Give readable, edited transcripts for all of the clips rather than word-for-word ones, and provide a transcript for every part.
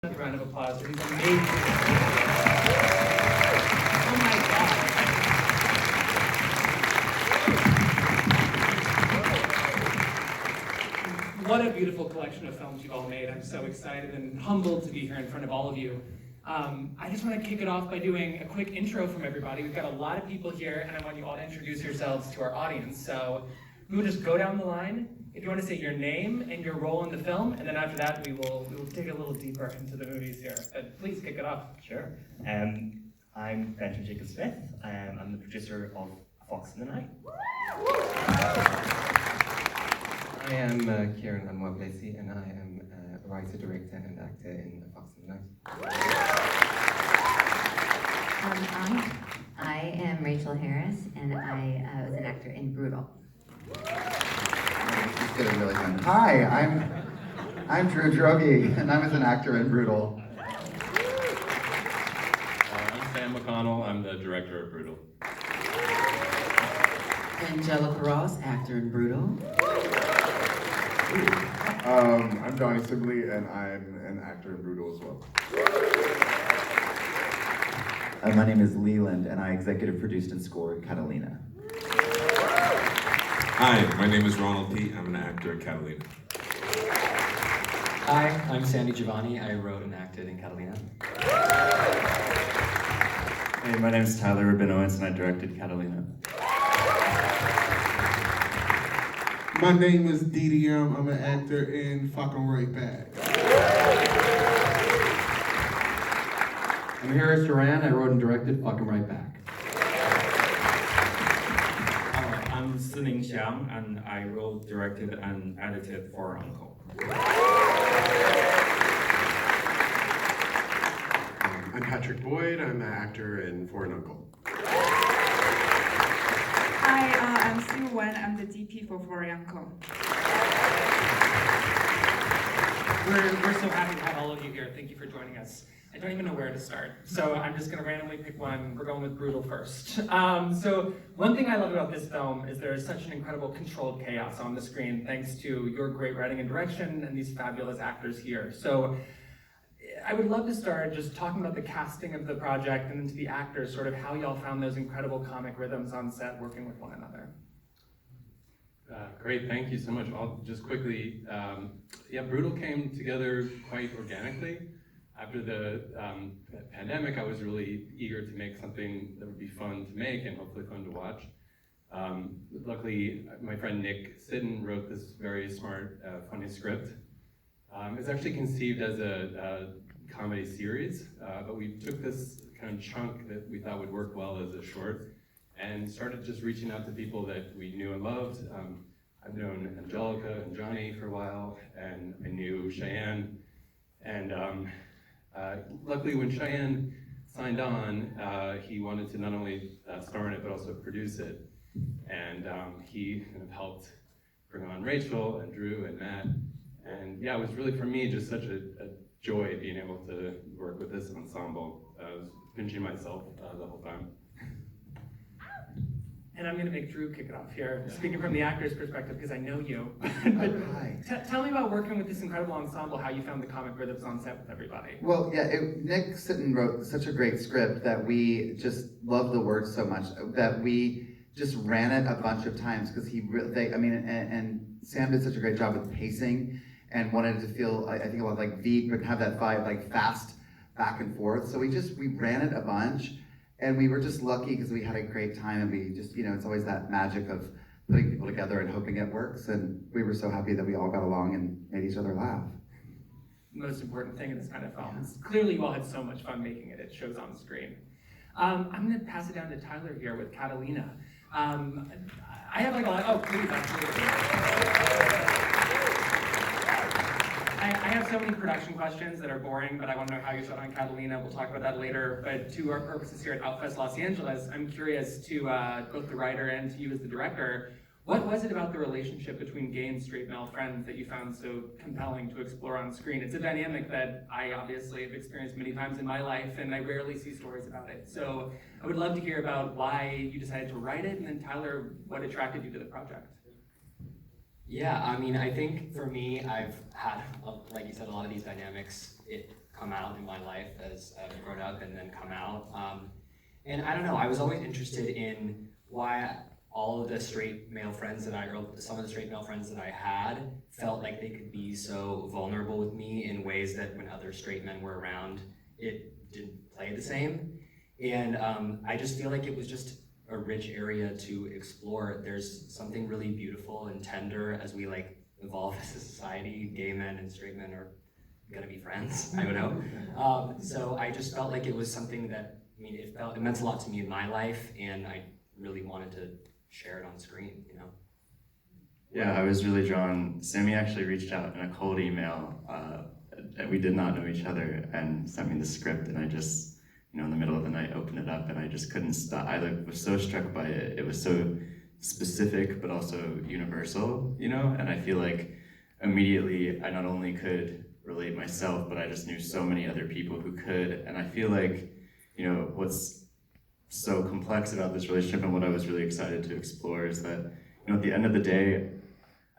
A round of applause for these amazing. Oh my God. What a beautiful collection of films you've all made. I'm so excited and humbled to be here in front of all of you. I just want to kick it off by doing a quick intro from everybody. We've got a lot of people here, and I want you all to introduce yourselves to our audience. So we will just go down the line. If you want to say your name and your role in the film, and then after that we will dig a little deeper into the movies here. But please kick it off. Sure. I'm Benjamin Jacob Smith. I'm the producer of Fox in the Night. I am Kieran Amwablesi, and I am a writer, director, and actor in Fox in the Night. I am Rachel Harris, and I was an actor in Brutal. Hi, I'm Drew Drogi, and I was an actor in Brutal. I'm Sam McConnell. I'm the director of Brutal. Angelica Ross, actor in Brutal. I'm Donnie Sibley, and I'm an actor in Brutal as well. My name is Leland, and I executive produced and scored Catalina. Hi, my name is Ronald Pete. I'm an actor in Catalina. Hi, I'm Sandy Giovanni. I wrote and acted in Catalina. Hey, my name is Tyler Rabinowitz, and I directed Catalina. My name is DDM. I'm an actor in Fucking Right Back. I'm Harris Duran. I wrote and directed Fucking Right Back. I'm Sining Xiang, and I wrote, directed, and edited For Uncle. I'm Patrick Boyd. I'm an actor in For an Uncle. Hi, I'm Sue Wen. I'm the DP for Uncle. We're so happy to have all of you here. Thank you for joining us. I don't even know where to start, so I'm just going to randomly pick one. We're going with Brutal first. So one thing I love about this film is there is such an incredible controlled chaos on the screen thanks to your great writing and direction and these fabulous actors here. So I would love to start just talking about the casting of the project and then to the actors, sort of how y'all found those incredible comic rhythms on set working with one another. Great, thank you so much. I'll just quickly, Brutal came together quite organically. After the pandemic, I was really eager to make something that would be fun to make and hopefully fun to watch. Luckily, my friend Nick Sitten wrote this very smart, funny script. It's actually conceived as a comedy series, but we took this kind of chunk that we thought would work well as a short and started just reaching out to people that we knew and loved. I've known Angelica and Johnny for a while, and I knew Cheyenne. And luckily when Cheyenne signed on, he wanted to not only star in it, but also produce it. And he kind of helped bring on Rachel and Drew and Matt. And yeah, it was really, for me, just such a joy being able to work with this ensemble. I was pinching myself the whole time. And I'm going to make Drew kick it off here, speaking from the actor's perspective, because I know you. But tell me about working with this incredible ensemble, how you found the comic rhythms on set with everybody. Well, yeah, Nick Sitten wrote such a great script that we just loved the words so much that we just ran it a bunch of times because and Sam did such a great job with pacing and wanted it to feel, I think, about like Veep, but have that vibe, like fast back and forth. So we ran it a bunch. And we were just lucky because we had a great time, and we just, it's always that magic of putting people together and hoping it works. And we were so happy that we all got along and made each other laugh. Most important thing in this kind of film. Clearly you all had so much fun making it. It shows on screen. I'm going to pass it down to Tyler here with Catalina. I have like a lot, please, absolutely. I have so many production questions that are boring, but I want to know how you shot on Catalina. We'll talk about that later. But to our purposes here at OUTFEST Los Angeles, I'm curious to both the writer and to you as the director, what was it about the relationship between gay and straight male friends that you found so compelling to explore on screen? It's a dynamic that I obviously have experienced many times in my life, and I rarely see stories about it. So I would love to hear about why you decided to write it, and then Tyler, what attracted you to the project? Yeah, I mean, I think for me, I've had, like you said, a lot of these dynamics come out in my life as I've grown up and then come out. And I don't know, I was always interested in why all of the straight male friends that some of the straight male friends that I had felt like they could be so vulnerable with me in ways that when other straight men were around, it didn't play the same. And I just feel like it was just a rich area to explore. There's something really beautiful and tender as we like evolve as a society. Gay men and straight men are gonna be friends, I don't know. So I just felt like it was something that, I mean, it meant a lot to me in my life, and I really wanted to share it on screen, you know? Yeah, I was really drawn. Sammy actually reached out in a cold email. We did not know each other, and sent me the script, and I just, in the middle of the night, opened it up, and I just couldn't stop. I was so struck by it. It was so specific, but also universal, and I feel like immediately I not only could relate myself, but I just knew so many other people who could, and I feel like, what's so complex about this relationship and what I was really excited to explore is that, at the end of the day,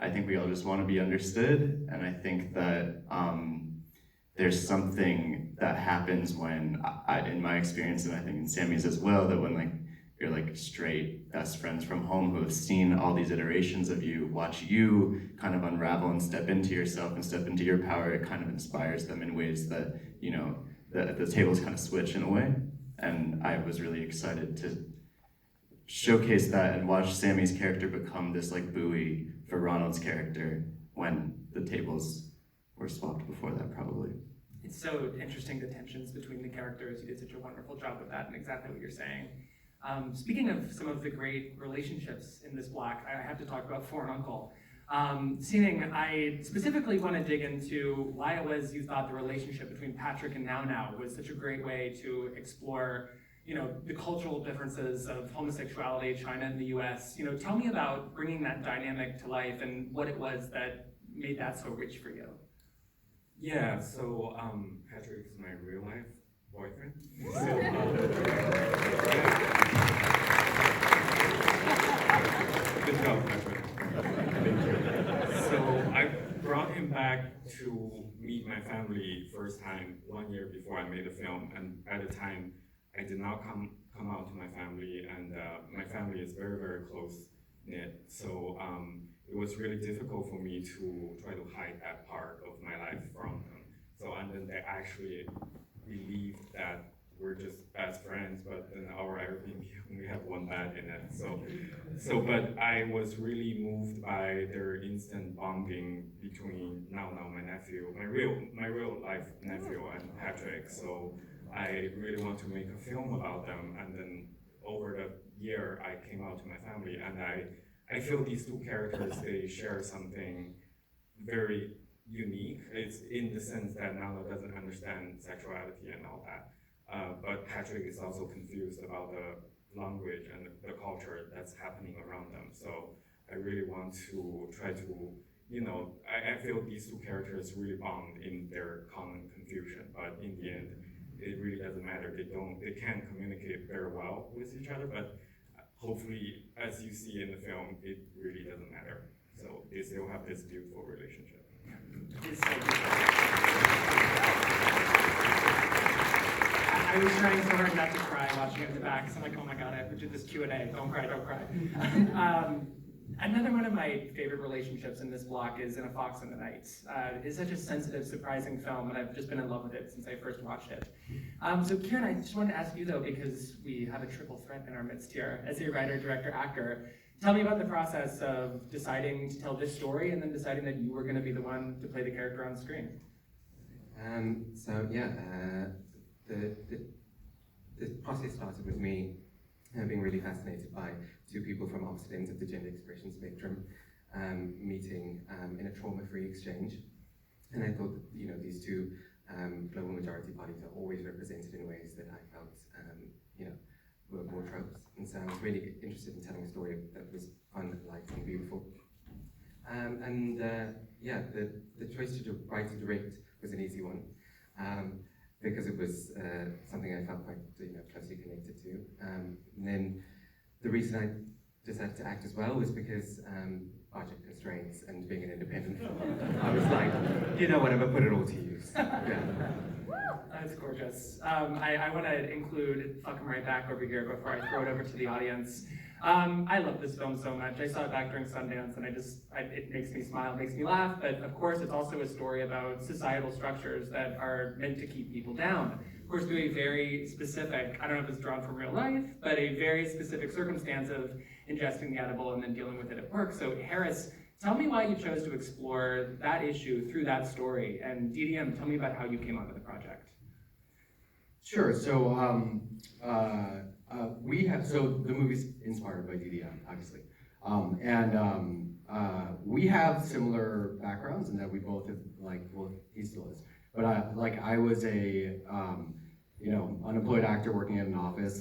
I think we all just want to be understood, and I think that there's something that happens when, in my experience, and I think in Sammy's as well, that when you're straight best friends from home who have seen all these iterations of you, watch you kind of unravel and step into yourself and step into your power, it kind of inspires them in ways that, the tables kind of switch in a way. And I was really excited to showcase that and watch Sammy's character become this buoy for Ronald's character when the tables were swapped before that, probably. It's so interesting, the tensions between the characters. You did such a wonderful job with that, and exactly what you're saying. Speaking of some of the great relationships in this block, I have to talk about Foreign Uncle. I specifically want to dig into why it was you thought the relationship between Patrick and Now Now was such a great way to explore, the cultural differences of homosexuality, China and the US. Tell me about bringing that dynamic to life and what it was that made that so rich for you. Yeah, so Patrick is my real life boyfriend. Good job, Patrick. So I brought him back to meet my family first time 1 year before I made the film, and at the time I did not come out to my family, and my family is very, very close knit. So it was really difficult for me to try to hide that part of my life from them. So, and then they actually believed that we're just best friends, but in our Airbnb we have one bed in it. But I was really moved by their instant bonding between Now Now, my nephew, my real life nephew, and Patrick. So I really want to make a film about them, and then over the year I came out to my family, and I feel these two characters, they share something very unique. It's in the sense that Nala doesn't understand sexuality and all that. But Patrick is also confused about the language and the culture that's happening around them. So I really want to try to, I feel these two characters really bond in their common confusion, but in the end, it really doesn't matter. They can't communicate very well with each other, but hopefully, as you see in the film, it really doesn't matter. So they still have this beautiful relationship. I was trying so hard not to cry watching it in the back, so I'm like, oh my god, I have to do this Q&A. Don't cry, don't cry. Another one of my favorite relationships in this block is In a Fox and the Night. It's such a sensitive, surprising film, and I've just been in love with it since I first watched it. So Kieran, I just wanted to ask you though, because we have a triple threat in our midst here, as a writer, director, actor, tell me about the process of deciding to tell this story and then deciding that you were going to be the one to play the character on screen. The process started with me being really fascinated by two people from opposite ends of the gender expression spectrum meeting in a trauma-free exchange. And I thought that, these two global majority bodies are always represented in ways that I felt, were more tropes. And so I was really interested in telling a story that was fun, light, and beautiful. The choice to write and direct was an easy one. Because it was something I felt quite closely connected to. And then the reason I decided to act as well was because budget constraints and being an independent film, I was like, you know what, I'm gonna put it all to use. Yeah. That's gorgeous. I want to include Fuck 'em Right Back over here before I throw it over to the audience. I love this film so much. I saw it back during Sundance, and it makes me smile, makes me laugh, but of course it's also a story about societal structures that are meant to keep people down. Of course, through a very specific, I don't know if it's drawn from real life, but a very specific circumstance of ingesting the edible and then dealing with it at work. So Harris, tell me why you chose to explore that issue through that story, and DDM, tell me about how you came up with the project. Sure. So the movie's inspired by DDM, obviously, we have similar backgrounds in that we both have he still is, but I was a unemployed actor working in an office,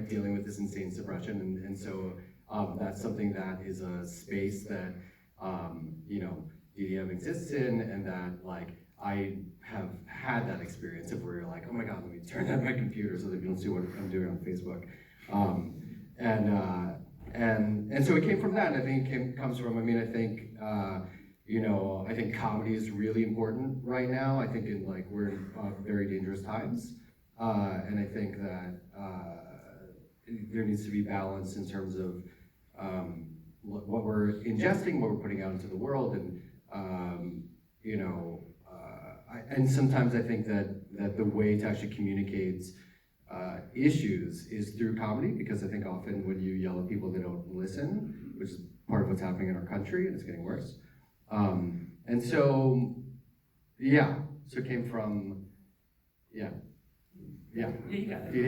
dealing with this insane suppression, and so that's something that is a space that DDM exists in, and that I have had that experience of where you're like, oh my God, let me turn on my computer so that you don't see what I'm doing on Facebook. And so it came from that, and I think comes from, I think comedy is really important right now. I think we're in very dangerous times. And I think that there needs to be balance in terms of what we're ingesting, what we're putting out into the world, and and sometimes I think that the way to actually communicate issues is through comedy, because I think often when you yell at people, they don't listen, which is part of what's happening in our country, and it's getting worse. And so, so it came from, Yeah, you got it.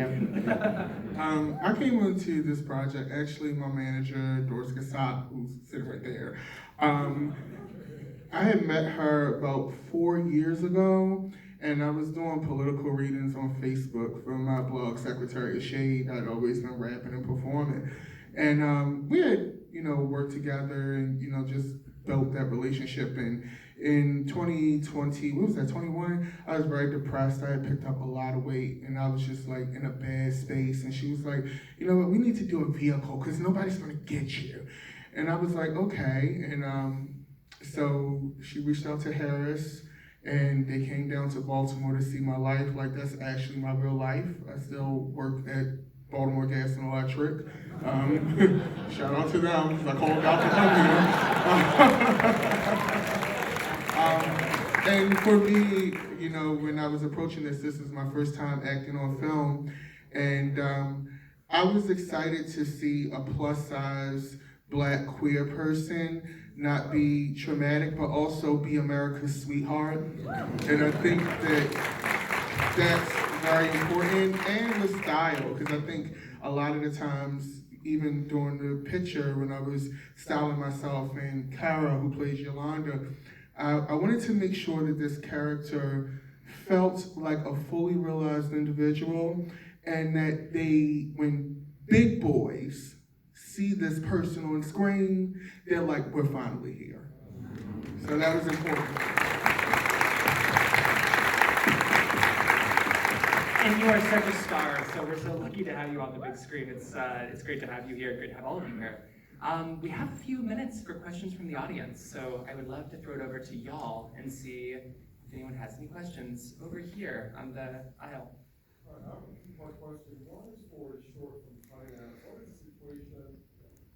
I came into this project, actually my manager, Doris Gassat, who's sitting right there, I had met her about 4 years ago, and I was doing political readings on Facebook for my blog, Secretary of Shade. I'd always been rapping and performing. And we had, worked together and, just built that relationship. And in 2020, 21, I was very depressed. I had picked up a lot of weight, and I was just in a bad space. And she was like, you know what, we need to do a vehicle because nobody's gonna get you. And I was like, okay. And so she reached out to Harris, and they came down to Baltimore to see my life. That's actually my real life. I still work at Baltimore Gas and Electric. Shout out to them, because I called out to come here. And for me, when I was approaching this is my first time acting on film, and I was excited to see a plus-size Black queer person not be traumatic, but also be America's sweetheart. And I think that's very important, and the style, because I think a lot of the times, even during the picture when I was styling myself, and Kara, who plays Yolanda, I wanted to make sure that this character felt like a fully realized individual, and that when big boys see this person on screen, they're like, we're finally here. So that was important. And you are such a star, so we're so lucky to have you on the big screen. It's great to have you here, great to have all of you here. We have a few minutes for questions from the audience, so I would love to throw it over to y'all and see if anyone has any questions over here on the aisle. I have a two-part question. One is for short from China. What is the situation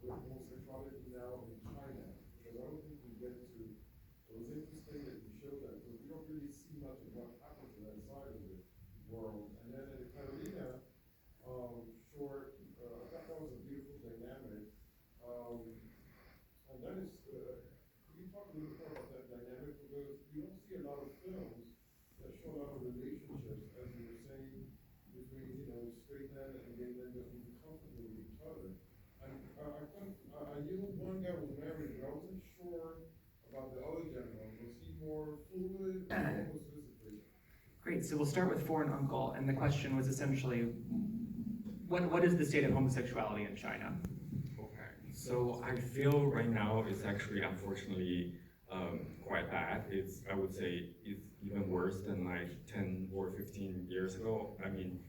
with homosexuality now in China? Because I don't think we get to, it was interesting that you showed that, because we don't really see much of what happens on that side of the world. And then in the Catalina short, I thought that was a beautiful dynamic. And then can you talk a little more about that dynamic? Because you don't see a lot of films that show a lot of relationships, as you were saying, between straight men and gay men just being comfortable with each other. And I knew one guy was married, but I wasn't sure about the other gentleman. Was he more fluid, or what was his situation? Great, so we'll start with foreign uncle, and the question was essentially, what is the state of homosexuality in China? Okay, so I feel right now it's actually unfortunately quite bad. I would say it's even worse than 10 or 15 years ago. I mean,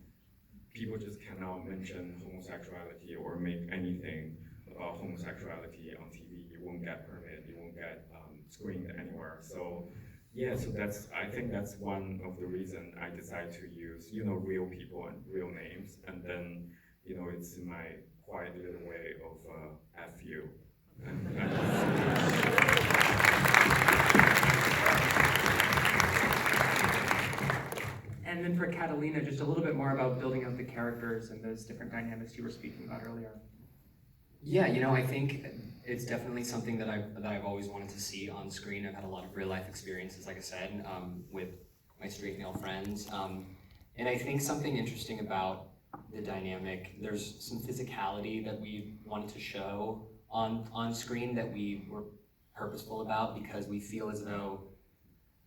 people just cannot mention homosexuality or make anything about homosexuality on TV, you won't get permitted, you won't get screened anywhere. So yeah, so I think that's one of the reasons I decided to use, real people and real names, and then, it's my quiet little way of F you. And then for Catalina, just a little bit more about building out the characters and those different dynamics you were speaking about earlier. Yeah, I think it's definitely something that I've always wanted to see on screen. I've had a lot of real life experiences, like I said, with my straight male friends. And I think something interesting about the dynamic, there's some physicality that we wanted to show on screen that we were purposeful about, because we feel as though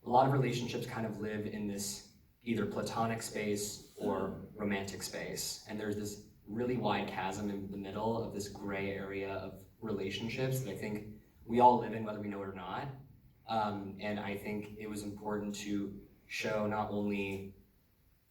a lot of relationships kind of live in this either platonic space or romantic space. And there's this really wide chasm in the middle of this gray area of relationships that I think we all live in, whether we know it or not. And I think it was important to show not only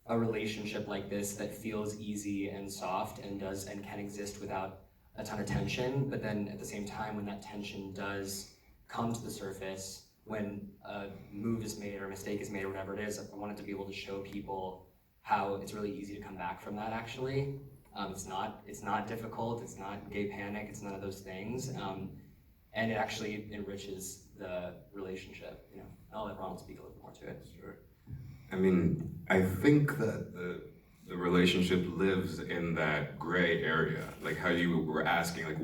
a relationship like this that feels easy and soft and can exist without a ton of tension, but then at the same time, when that tension does come to the surface, when a move is made or a mistake is made or whatever it is, I wanted to be able to show people how it's really easy to come back from that, actually. It's not difficult, it's not gay panic, it's none of those things. And it actually enriches the relationship. I'll let Ronald speak a little more to it. Sure. I mean, I think that the relationship lives in that gray area, like how you were asking, like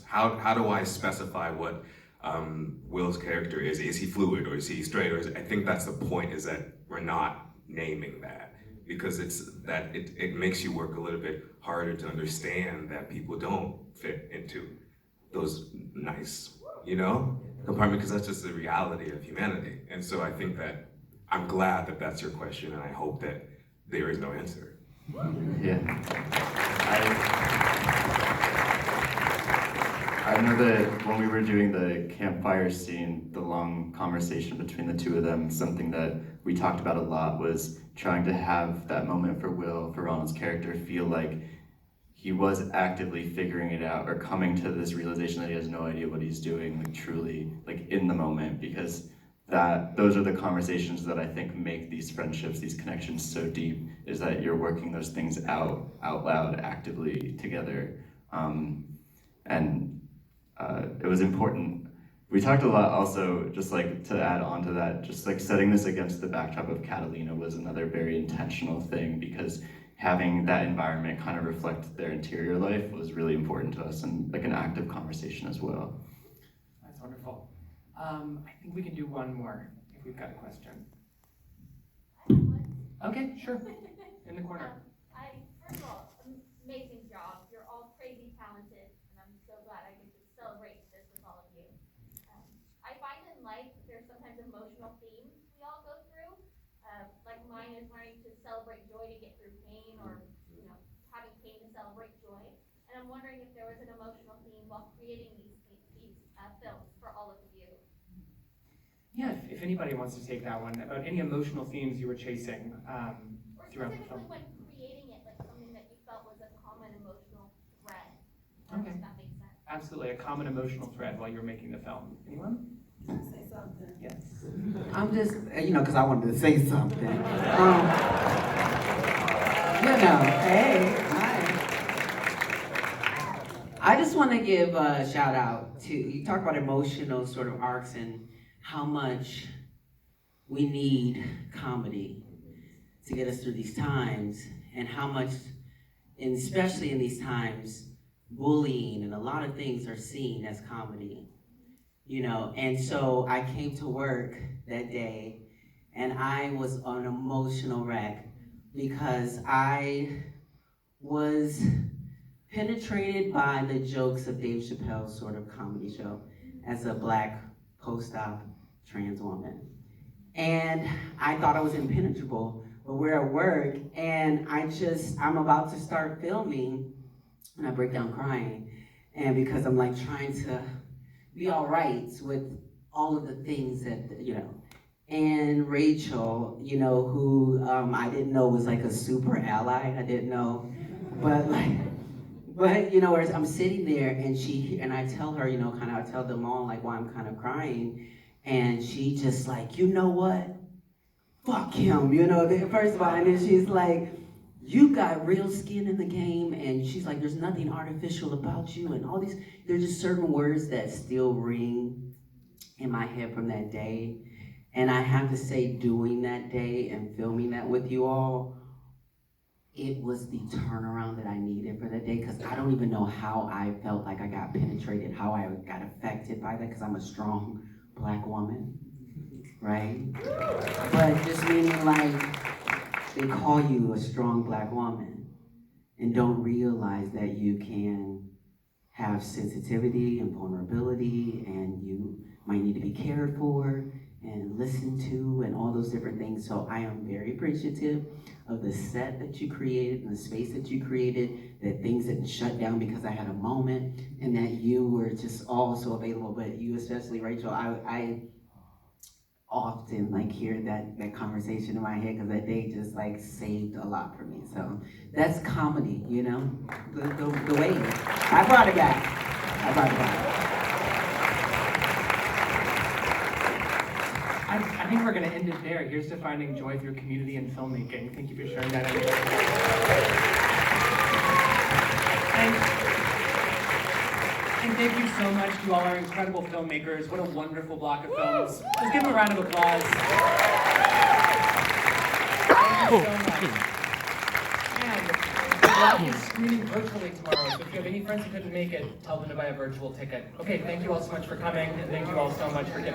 how do I specify what Will's character is? Is he fluid or is he straight? I think that's the point, is that we're not naming that, because it makes you work a little bit harder to understand that people don't fit into those nice, compartment, because that's just the reality of humanity. And so I think that I'm glad that that's your question, and I hope that there is no answer. Yeah. I know that when we were doing the campfire scene, the long conversation between the two of them, something that we talked about a lot was trying to have that moment for Ronald's character, feel like he was actively figuring it out or coming to this realization that he has no idea what he's doing, like truly, like in the moment, because those are the conversations that I think make these friendships, these connections so deep, is that you're working those things out loud, actively together. It was important. We talked a lot also, just like to add on to that, just like setting this against the backdrop of Catalina was another very intentional thing, because having that environment kind of reflect their interior life was really important to us, and like an active conversation as well. That's wonderful. I think we can do one more if we've got a question. Okay, sure. In the corner. First of all, amazing job. You're all crazy talented, and I'm so glad I get to celebrate this with all of you. I find in life there's sometimes emotional themes we all go through. Like mine is learning to celebrate joy to get through pain, or having pain to celebrate joy. And I'm wondering if there was an emotional theme while creating these films for all of you. Yeah, if anybody wants to take that one, about any emotional themes you were chasing throughout the film. When creating it, like something that you felt was a common emotional thread. Okay. If that makes sense. Absolutely, a common emotional thread while you're making the film. Anyone? Can I say something? Yes. I'm just, because I wanted to say something. Hey, hi. I just want to give a shout out to, you talk about emotional sort of arcs and how much we need comedy to get us through these times, and how much, and especially in these times, bullying and a lot of things are seen as comedy. And so I came to work that day and I was an emotional wreck because I was penetrated by the jokes of Dave Chappelle's sort of comedy show as a Black post-op trans woman. And I thought I was impenetrable, but we're at work and I'm about to start filming and I break down crying. And because I'm like trying to be all right with all of the things that, and Rachel, who I didn't know was like a super ally, I didn't know, but But, you know, as I'm sitting there and I tell her, you know, kind of, I tell them all like why I'm kind of crying. And she just like, you know what? Fuck him, you know, first of all, and then she's like, you got real skin in the game, and she's like, there's nothing artificial about you, and all these, there's just certain words that still ring in my head from that day. And I have to say, doing that day and filming that with you all, it was the turnaround that I needed for that day, because I don't even know how I felt like I got penetrated, how I got affected by that, because I'm a strong Black woman, right? But just meaning like, they call you a strong Black woman and don't realize that you can have sensitivity and vulnerability, and you might need to be cared for and listened to and all those different things. So I am very appreciative of the set that you created and the space that you created, that things didn't shut down because I had a moment, and that you were just all so available. But you especially, Rachel, I often like hear that conversation in my head, because that day just like saved a lot for me. So that's comedy, you know, the way I brought it back. I brought it back. I think we're going to end it there. Here's to finding joy through community and filmmaking. Thank you for sharing that. And thank you so much to all our incredible filmmakers. What a wonderful block of films. Let's give them a round of applause. Thank you so much. And the block is screening virtually tomorrow, so if you have any friends who couldn't make it, tell them to buy a virtual ticket. Okay, thank you all so much for coming, and thank you all so much for giving